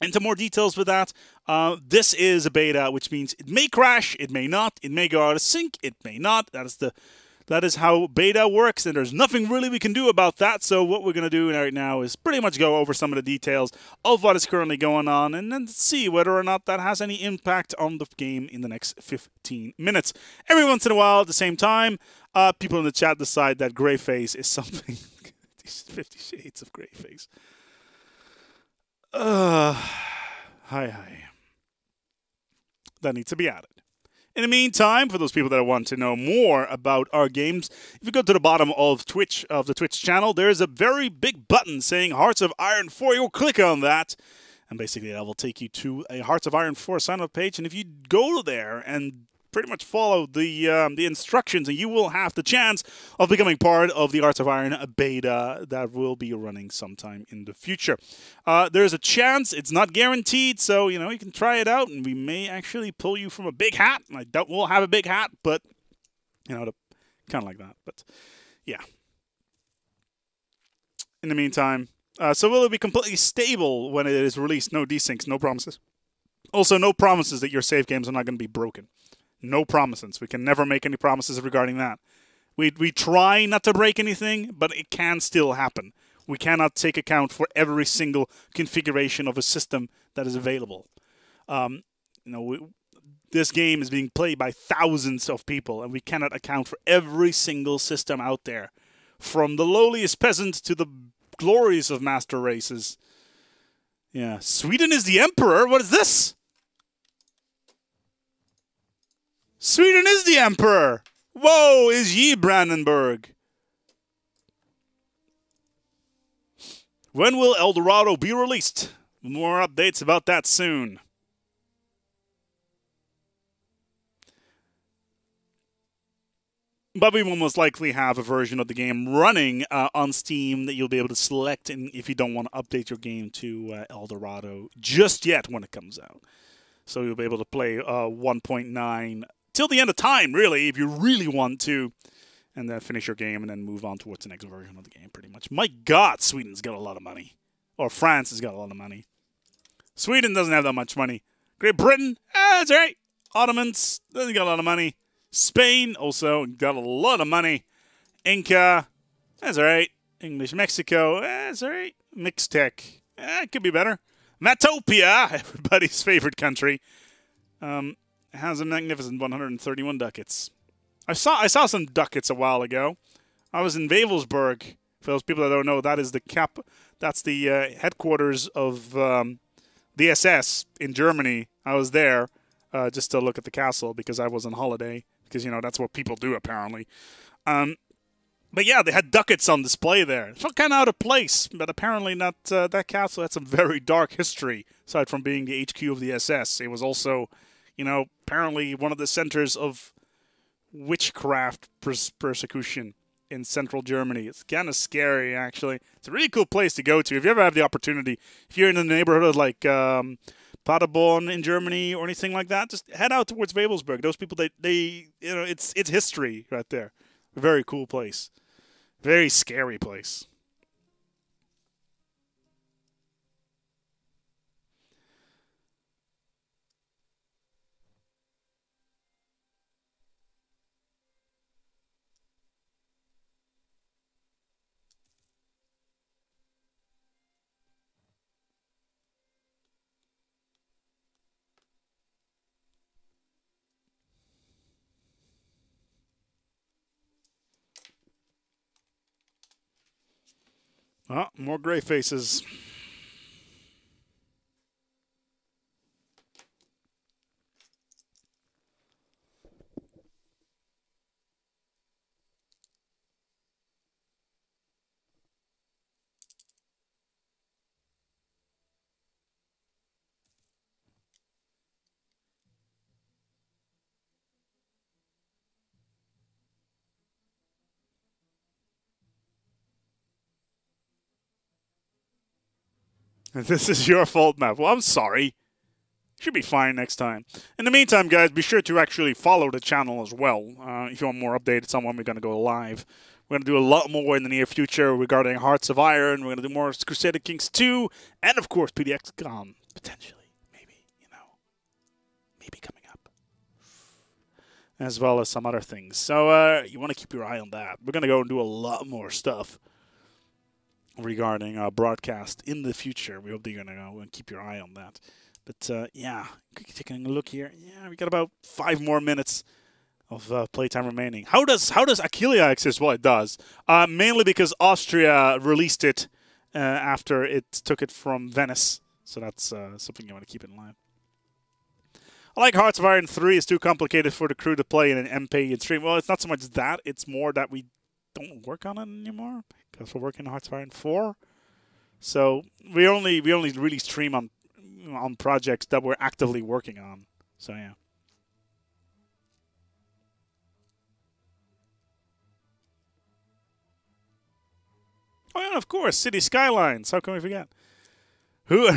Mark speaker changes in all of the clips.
Speaker 1: into more details with that. This is a beta, which means it may crash, it may not, it may go out of sync, it may not. That is how beta works, and there's nothing really we can do about that. So what we're going to do right now is pretty much go over some of the details of what is currently going on and then see whether or not that has any impact on the game in the next 15 minutes. Every once in a while, at the same time, people in the chat decide that gray face is something. These 50 Shades of Gray Face. Hi. That needs to be added. In the meantime, for those people that want to know more about our games, if you go to the bottom of the Twitch channel, there's a very big button saying Hearts of Iron 4. You'll click on that, and basically that will take you to a Hearts of Iron 4 sign-up page. And if you go there and pretty much follow the instructions, and you will have the chance of becoming part of the Hearts of Iron beta that will be running sometime in the future. There's a chance, it's not guaranteed, so you can try it out, and we may actually pull you from a big hat. I doubt we'll have a big hat, but kind of like that. But yeah. In the meantime, so will it be completely stable when it is released? No desyncs, no promises. Also, no promises that your save games are not going to be broken. No promises. We can never make any promises regarding that. We try not to break anything, but it can still happen. We cannot take account for every single configuration of a system that is available. This game is being played by thousands of people, and we cannot account for every single system out there, from the lowliest peasant to the glories of master races. Yeah, Sweden is the emperor. What is this? Sweden is the emperor! Whoa, is ye Brandenburg? When will El Dorado be released? More updates about that soon. But we will most likely have a version of the game running on Steam that you'll be able to select if you don't want to update your game to El Dorado just yet when it comes out. So you'll be able to play 1.9 till the end of time, really, if you really want to, and then finish your game and then move on towards the next version of the game, pretty much. My God, Sweden's got a lot of money. Or France has got a lot of money. Sweden doesn't have that much money. Great Britain, that's right. Ottomans, they got a lot of money. Spain also got a lot of money. Inca, that's all right. English Mexico, that's all right. Mixtec, it could be better. Matopia, everybody's favorite country. Has a magnificent 131 ducats. I saw some ducats a while ago. I was in Wewelsburg. For those people that don't know, that is that's the headquarters of the SS in Germany. I was there just to look at the castle because I was on holiday. Because that's what people do apparently. But yeah, they had ducats on display there. It felt kind of out of place, but apparently not. That castle had some very dark history. Aside from being the HQ of the SS, it was also, apparently one of the centers of witchcraft persecution in central Germany. It's kind of scary, actually. It's a really cool place to go to. If you ever have the opportunity, if you're in a neighborhood of like Paderborn in Germany or anything like that, just head out towards Wewelsburg. Those people, it's history right there. Very cool place. Very scary place. Oh, more gray faces. This is your fault, map. Well, I'm sorry. Should be fine next time. In the meantime, guys, be sure to actually follow the channel as well. If you want more updates on when we're going to go live. We're going to do a lot more in the near future regarding Hearts of Iron. We're going to do more Crusader Kings 2. And, of course, PDX Con. potentially, maybe, maybe coming up, as well as some other things. So you want to keep your eye on that. We're going to go and do a lot more stuff regarding broadcast in the future. We hope that you're going to go and keep your eye on that. But yeah, taking a look here. Yeah, we got about 5 more minutes of playtime remaining. How does Aquilia exist? Well, it does. Mainly because Austria released it after it took it from Venice. So that's something you want to keep in mind. I like Hearts of Iron 3 is too complicated for the crew to play in an MP and stream. Well, it's not so much that. It's more that we don't work on it anymore because we're working on Hearts of Iron 4. So we only really stream on projects that we're actively working on. So yeah. Oh yeah, of course, City Skylines. How can we forget? Who?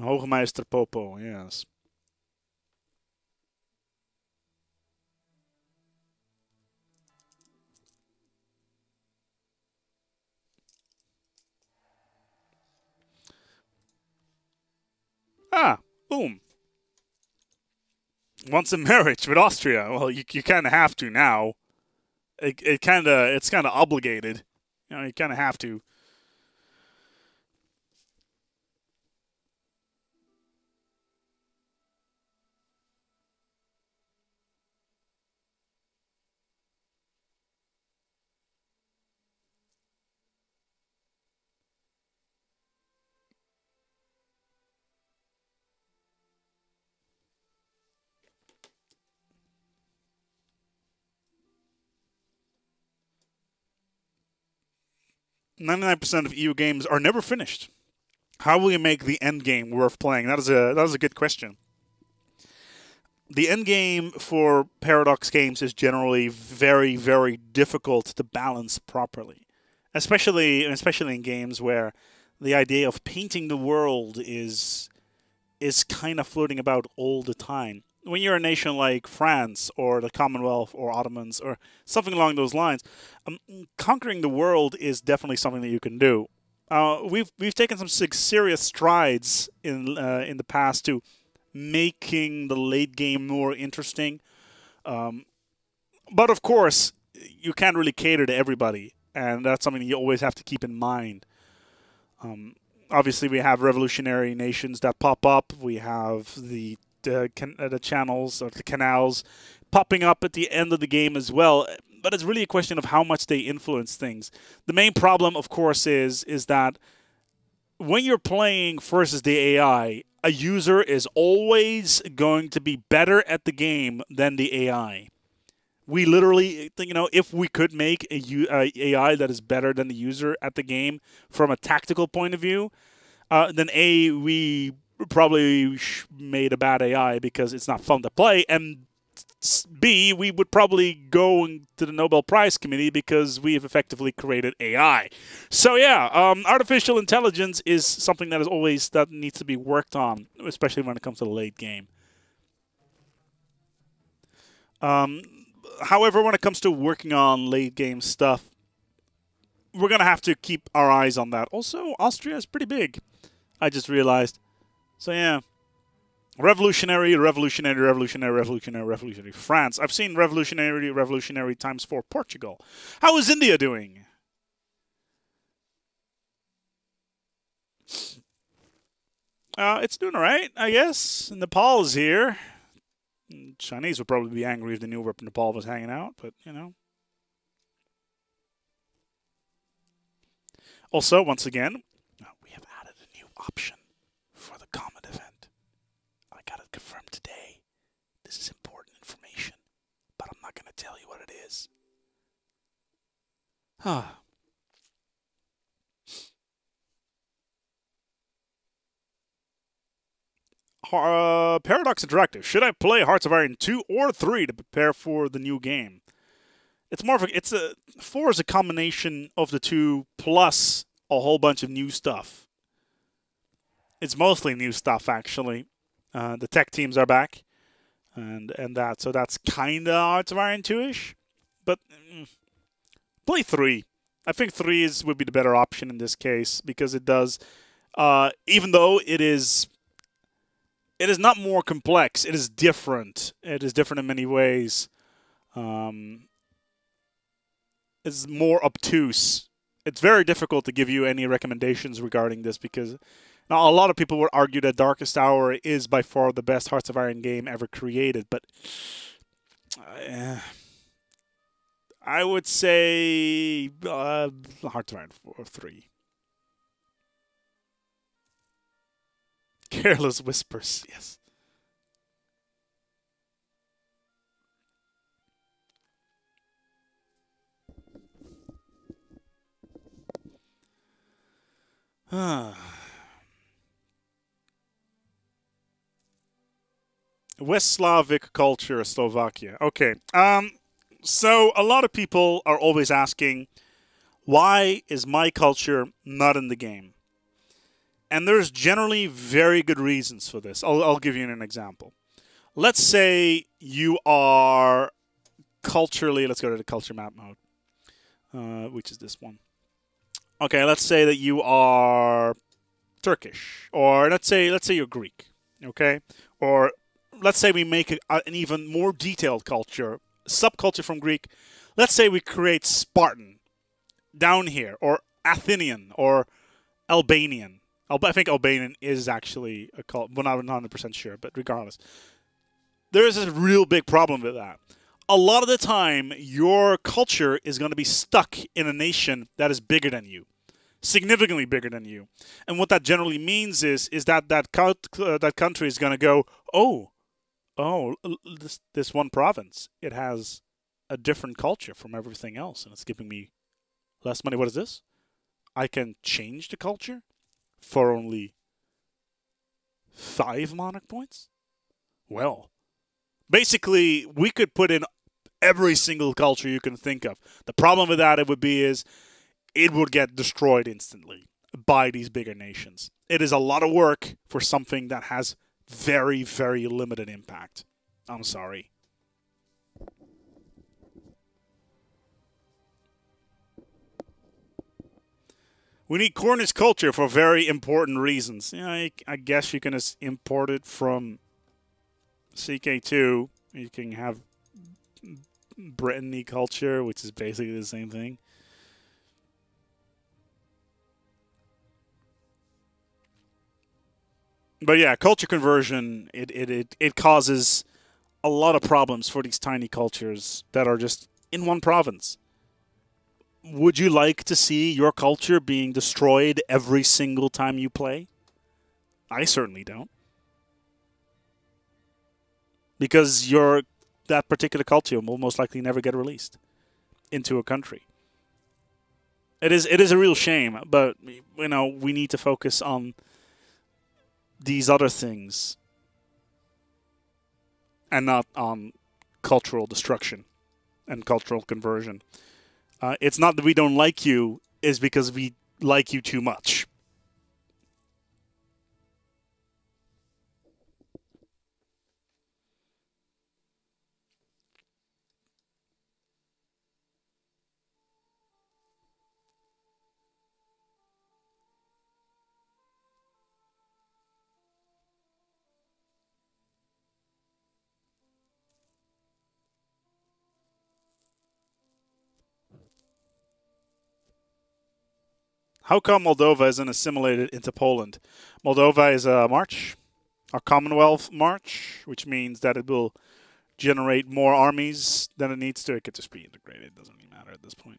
Speaker 1: Hoogmeister Popo. Yes. Ah, boom. Wants a marriage with Austria. Well, you kind of have to now. It's kind of obligated. You kind of have to. %99 of EU games are never finished. How will you make the end game worth playing? That is a good question. The end game for Paradox games is generally very, very difficult to balance properly, especially in games where the idea of painting the world is kind of floating about all the time. When you're a nation like France or the Commonwealth or Ottomans or something along those lines, conquering the world is definitely something that you can do. We've taken some serious strides in the past to making the late game more interesting, but of course you can't really cater to everybody, and that's something you always have to keep in mind. Obviously, we have revolutionary nations that pop up. We have the channels or the canals popping up at the end of the game as well. But it's really a question of how much they influence things. The main problem, of course, is that when you're playing versus the AI, a user is always going to be better at the game than the AI. We literally, if we could make a AI that is better than the user at the game from a tactical point of view, then A, we probably made a bad AI because it's not fun to play, and B, we would probably go to the Nobel Prize Committee because we have effectively created AI. So yeah, artificial intelligence is something that needs to be worked on, especially when it comes to the late game. However, when it comes to working on late game stuff, we're going to have to keep our eyes on that. Also, Austria is pretty big, I just realized. So yeah, revolutionary France. I've seen revolutionary times 4 Portugal. How is India doing? It's doing all right, I guess. Nepal is here. Chinese would probably be angry if they knew where Nepal was hanging out, but, Also, once again, we have added a new option for the Comet event. I got it confirmed today. This is important information, but I'm not going to tell you what it is. Paradox Interactive. Should I play Hearts of Iron 2 or 3 to prepare for the new game? It's more of a 4 is a combination of the 2 plus a whole bunch of new stuff. It's mostly new stuff, actually. The tech teams are back, and so that's kind of Hearts of Iron 2-ish. But play 3. I think 3 would be the better option in this case because it does Even though it is not more complex. It is different. It is different in many ways. Um, it's more obtuse. It's very difficult to give you any recommendations regarding this because now a lot of people would argue that Darkest Hour is by far the best Hearts of Iron game ever created, but I would say Hearts of Iron 4 3. Careless Whispers, yes. West Slavic culture, Slovakia. Okay. So a lot of people are always asking, why is my culture not in the game? And there's generally very good reasons for this. I'll give you an example. Let's say you are culturally, let's go to the culture map mode, which is this one. Okay, let's say that you are Turkish, or let's say you're Greek, okay, or let's say we make an even more detailed culture, subculture from Greek. Let's say we create Spartan down here, or Athenian, or Albanian. I think Albanian is actually a cult, but not 100% sure, but regardless. There is a real big problem with that. A lot of the time, your culture is going to be stuck in a nation that is bigger than you, significantly bigger than you. And what that generally means is that country is going to go, this one province, it has a different culture from everything else, and it's giving me less money. What is this? I can change the culture for only 5 monarch points? Well, basically, we could put in every single culture you can think of. The problem with that it would get destroyed instantly by these bigger nations. It is a lot of work for something that has very, very limited impact. I'm sorry. We need Cornish culture for very important reasons. Yeah, I guess you can just import it from CK2. You can have Brittany culture, which is basically the same thing. But yeah, culture conversion, it causes a lot of problems for these tiny cultures that are just in one province. Would you like to see your culture being destroyed every single time you play? I certainly don't. Because that particular culture will most likely never get released into a country. It is a real shame, but we need to focus on these other things and not on cultural destruction and cultural conversion. It's not that we don't like you, it's because we like you too much. How come Moldova isn't assimilated into Poland? Moldova is a march, a Commonwealth march, which means that it will generate more armies than it needs to. It could just be integrated. It doesn't really matter at this point.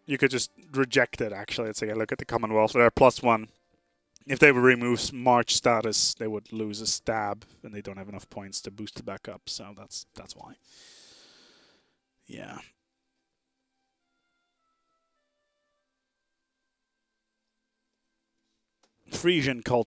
Speaker 1: You could just reject it, actually. Let's say, look at the Commonwealth. They're +1. If they would remove March status, they would lose a stab, and they don't have enough points to boost it back up. So that's why. Yeah. Frisian culture.